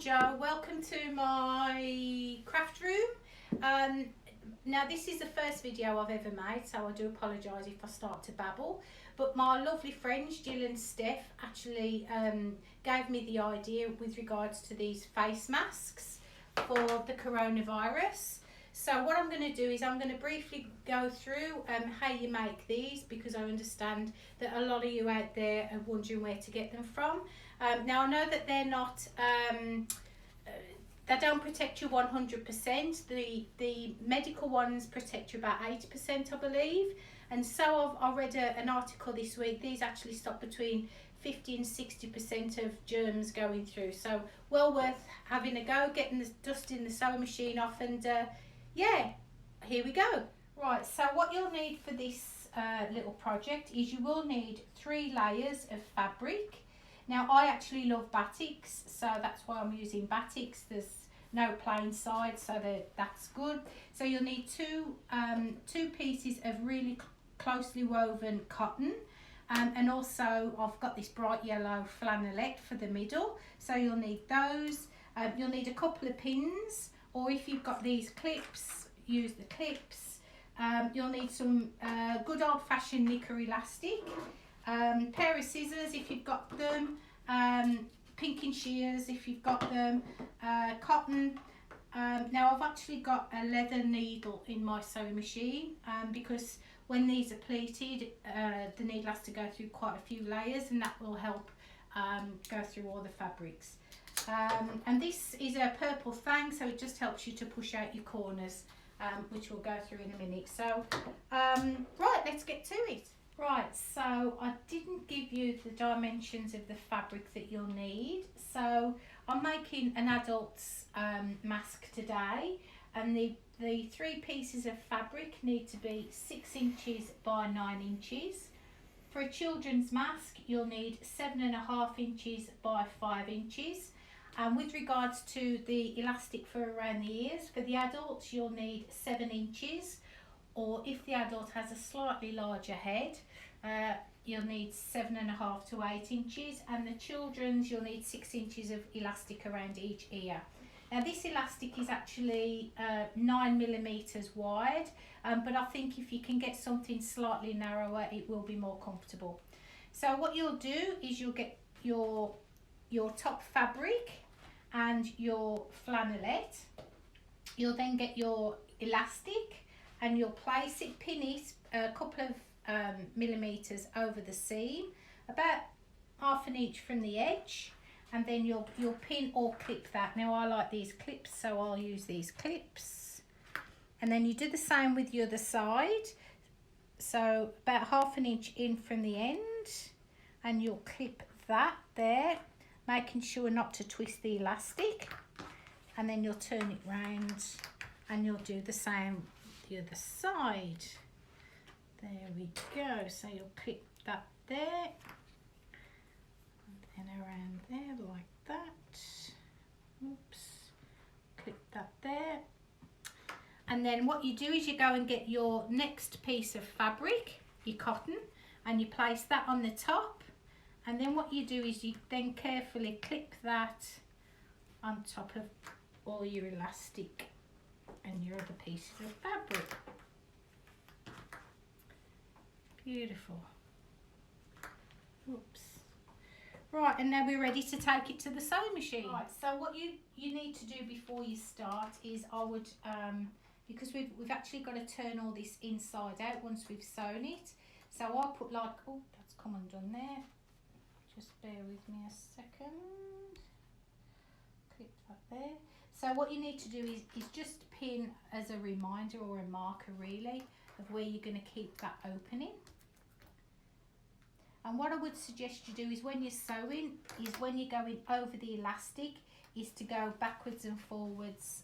Jo, welcome to my craft room. Now this is the first video I've ever made, so I do apologise if I start to babble, but my lovely friends Jill and Steph actually gave me the idea with regards to these face masks for the coronavirus. So what I'm going to do is I'm going to briefly go through how you make these, because I understand that a lot of you out there are wondering where to get them from. Now I know that they're not, they don't protect you 100%. The medical ones protect you about 80%, I believe. And so I read an article this week, these actually stop between 50 and 60% of germs going through. So well worth having a go, getting the dust in the sewing machine off, and yeah, here we go. Right, so what you'll need for this little project is you will need 3 layers of fabric. Now I actually love batiks, so that's why I'm using batiks. There's no plain side, so that's good. So you'll need two pieces of really closely woven cotton, and also I've got this bright yellow flannelette for the middle, so you'll need those. You'll need a couple of pins, or if you've got these clips, use the clips. You'll need some good old-fashioned knicker elastic, pair of scissors if you've got them, pinking shears if you've got them, cotton. Now I've actually got a leather needle in my sewing machine, because when these are pleated, the needle has to go through quite a few layers, and that will help go through all the fabrics. And this is a purple thang, so it just helps you to push out your corners, which we'll go through in a minute. So right, let's get to it. Right, so I didn't give you the dimensions of the fabric that you'll need. So I'm making an adult's mask today, and the 3 pieces of fabric need to be 6 inches by 9 inches. For a children's mask, you'll need 7.5 inches by 5 inches. And with regards to the elastic for around the ears, for the adults you'll need 7 inches, or if the adult has a slightly larger head, you'll need 7.5 to 8 inches, and the children's you'll need 6 inches of elastic around each ear. Now this elastic is actually 9mm wide, but I think if you can get something slightly narrower, it will be more comfortable. So what you'll do is you'll get your top fabric and your flannelette. You'll then get your elastic and you'll place it, pin it a couple of millimeters over the seam, about 1/2 inch from the edge, and then you'll pin or clip that. Now I like these clips, so I'll use these clips. And then you do the same with the other side, so about 1/2 inch in from the end, and you'll clip that there, making sure not to twist the elastic, and then you'll turn it round and you'll do the same the other side. There we go. So you'll clip that there, and then around there like that. Oops, clip that there. And then what you do is you go and get your next piece of fabric, your cotton, and you place that on the top. And then what you do is you then carefully clip that on top of all your elastic and your other pieces of fabric. Beautiful. Oops. Right, and now we're ready to take it to the sewing machine. Right, so what you need to do before you start is I would, because we've actually got to turn all this inside out once we've sewn it. So I'll put like, oh, that's come undone there. Just bear with me a second. Clip that there. So what you need to do is just pin as a reminder, or a marker really, of where you're going to keep that opening. And what I would suggest you do is when you're sewing, is when you're going over the elastic, is to go backwards and forwards.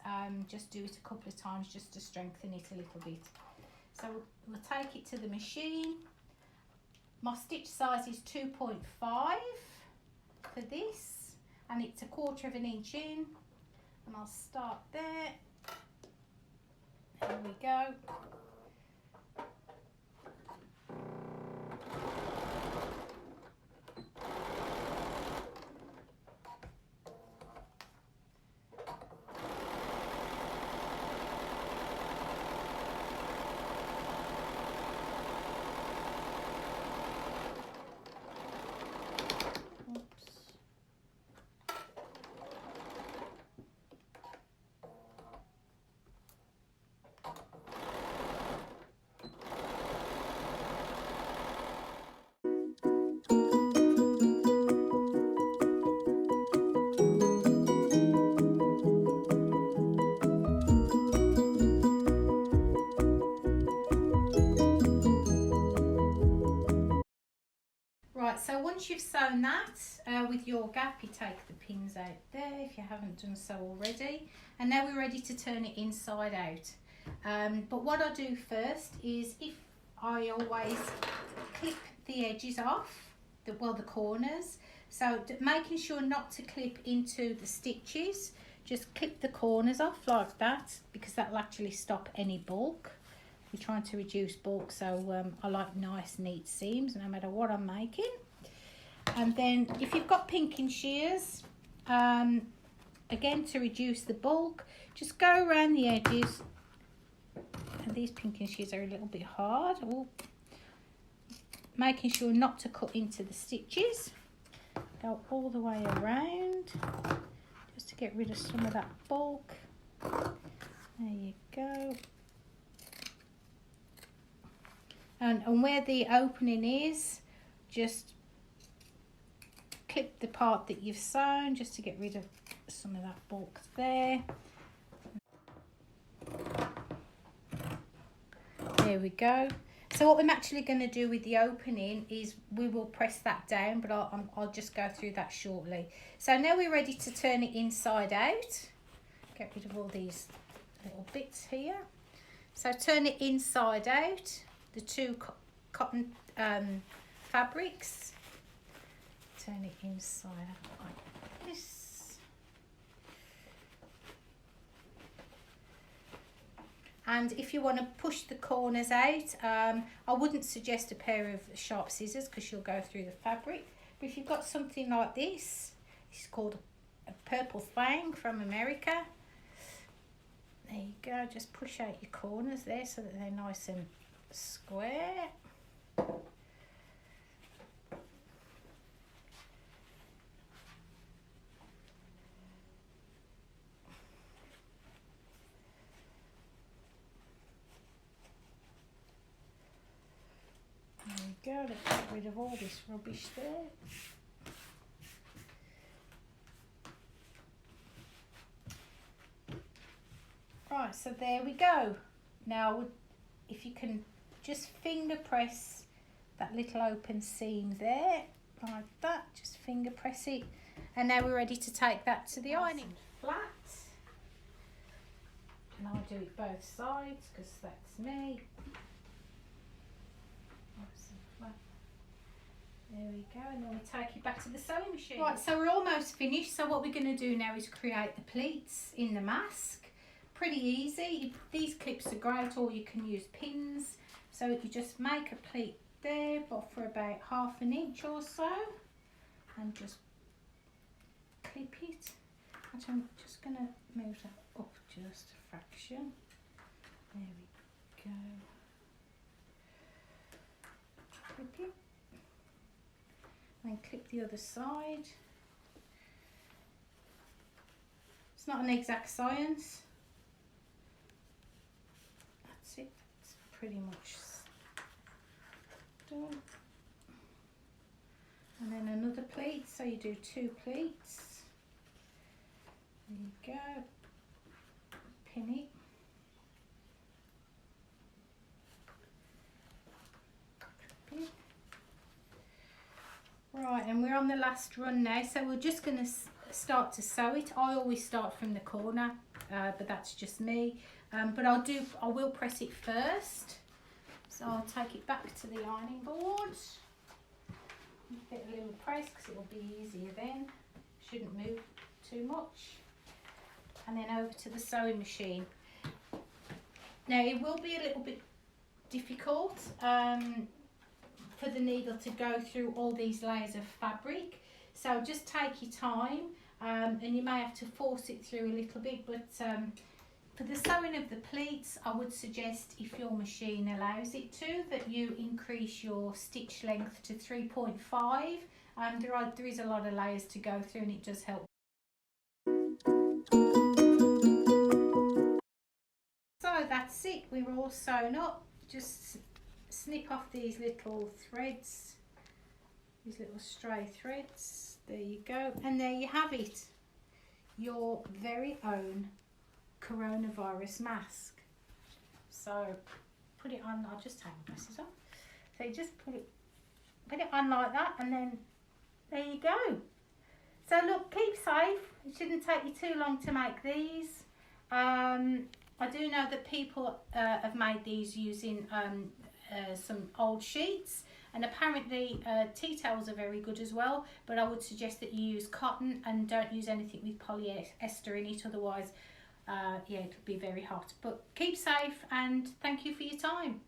Just do it a couple of times just to strengthen it a little bit. So we'll take it to the machine. My stitch size is 2.5 for this, and it's 1/4 inch in, and I'll start there. There we go. so once you've sewn that with your gap, you take the pins out there if you haven't done so already. And now we're ready to turn it inside out. But what I do first is, if I always clip the edges off, the corners. So making sure not to clip into the stitches, just clip the corners off like that, because that'll actually stop any bulk. We're trying to reduce bulk, so I like nice neat seams no matter what I'm making. And then if you've got pinking shears, again to reduce the bulk, just go around the edges. And these pinking shears are a little bit hard. Ooh. Making sure not to cut into the stitches. Go all the way around just to get rid of some of that bulk. There you go. And where the opening is, just clip the part that you've sewn just to get rid of some of that bulk there. There we go. So what I'm actually going to do with the opening is we will press that down, but I'll just go through that shortly. So now we're ready to turn it inside out. Get rid of all these little bits here. So turn it inside out, the two cotton fabrics. Turn it inside out like this. And if you want to push the corners out, I wouldn't suggest a pair of sharp scissors because you'll go through the fabric. But if you've got something like this, it's called a purple fang from America. There you go, just push out your corners there so that they're nice and square. There we go, let's get rid of all this rubbish there. Right, so there we go. Now, if you can just finger press that little open seam there, like that, just finger press it. And now we're ready to take that to the ironing flat. And I'll do it both sides because that's me. There we go, and then we take it back to the sewing machine. Right, so we're almost finished. So what we're going to do now is create the pleats in the mask. Pretty easy. These clips are great, or you can use pins. So you just make a pleat there, but for about 1/2 inch or so, and just clip it. And I'm just going to move that up just a fraction. There we go. Clip it. And clip the other side. It's not an exact science. That's it. It's pretty much done. And then another pleat. So you do 2 pleats. There you go. Pin it. Right, and we're on the last run now, so we're just going to start to sew it. I always start from the corner, but that's just me. But I will press it first. So I'll take it back to the ironing board. Give it a little press because it will be easier then. Shouldn't move too much. And then over to the sewing machine. Now it will be a little bit difficult. For the needle to go through all these layers of fabric, so just take your time, and you may have to force it through a little bit, but for the sewing of the pleats, I would suggest, if your machine allows it to, that you increase your stitch length to 3.5. There is a lot of layers to go through, and it does help. So that's it, we're all sewn up. Just snip off these little threads, these little stray threads. There you go, and there you have it, your very own coronavirus mask. So put it on. I'll just take my glasses off. So you just put it put it on like that, and then there you go. So look, keep safe. It shouldn't take you too long to make these. I do know that people have made these using some old sheets, and apparently tea towels are very good as well, but I would suggest that you use cotton and don't use anything with polyester in it, otherwise yeah, it could be very hot. But keep safe, and thank you for your time.